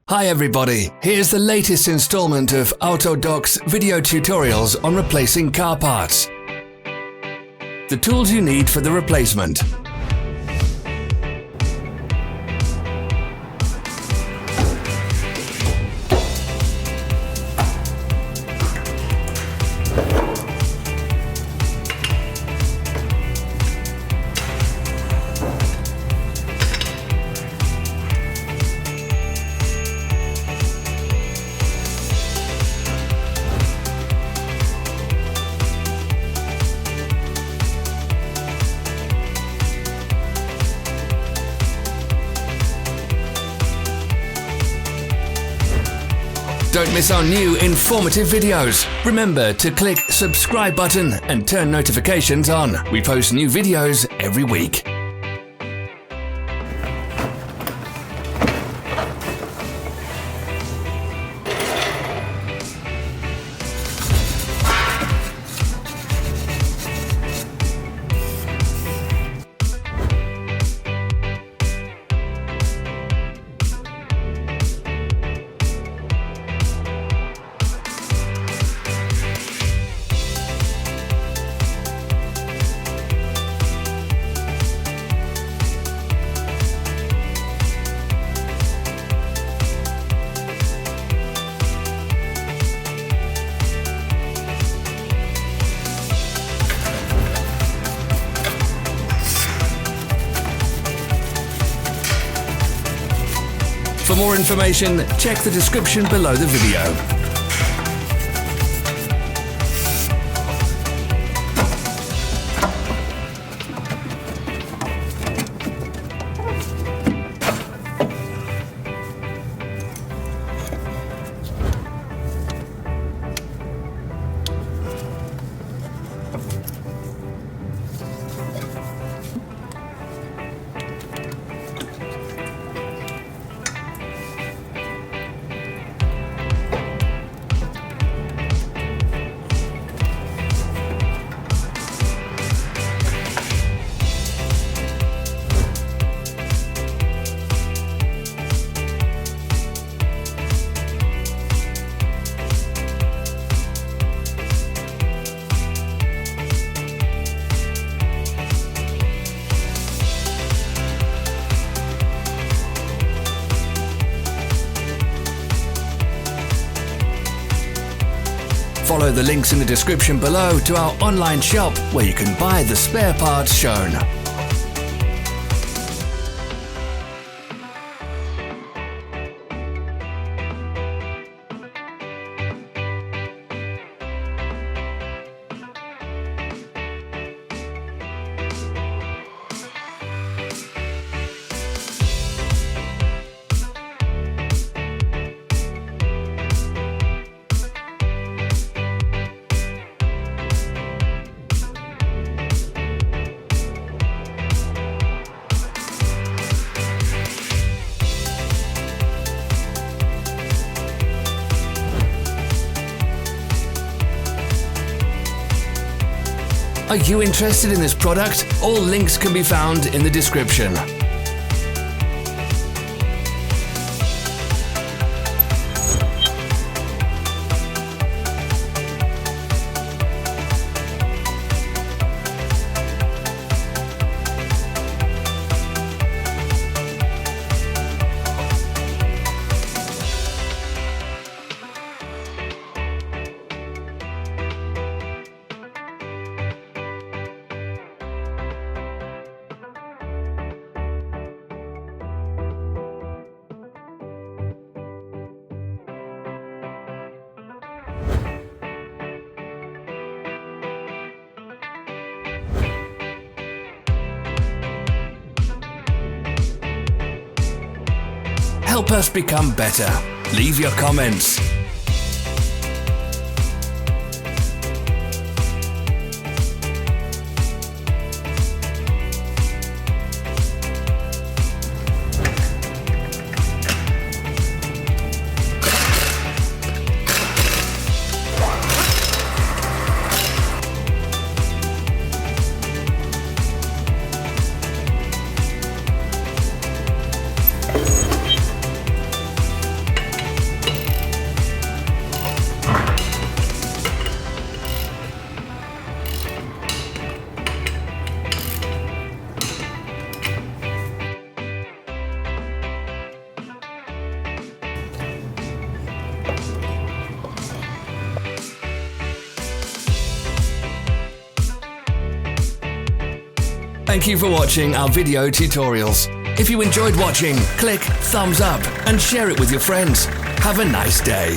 Hi everybody, here's the latest installment of Autodoc's video tutorials on replacing car parts. The tools you need for the replacement. Don't miss our new informative videos. Remember to click subscribe button and turn notifications on. We post new videos every week. For more information, check the description below the video. Follow the links in the description below to our online shop where you can buy the spare parts shown. Are you interested in this product? All links can be found in the description. Help us become better. Leave your comments. Thank you for watching our video tutorials. If you enjoyed watching, click thumbs up and share it with your friends. Have a nice day.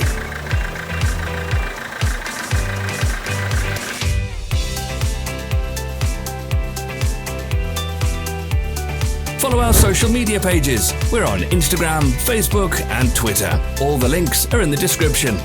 Follow our social media pages. We're on Instagram, Facebook and Twitter. All the links are in the description.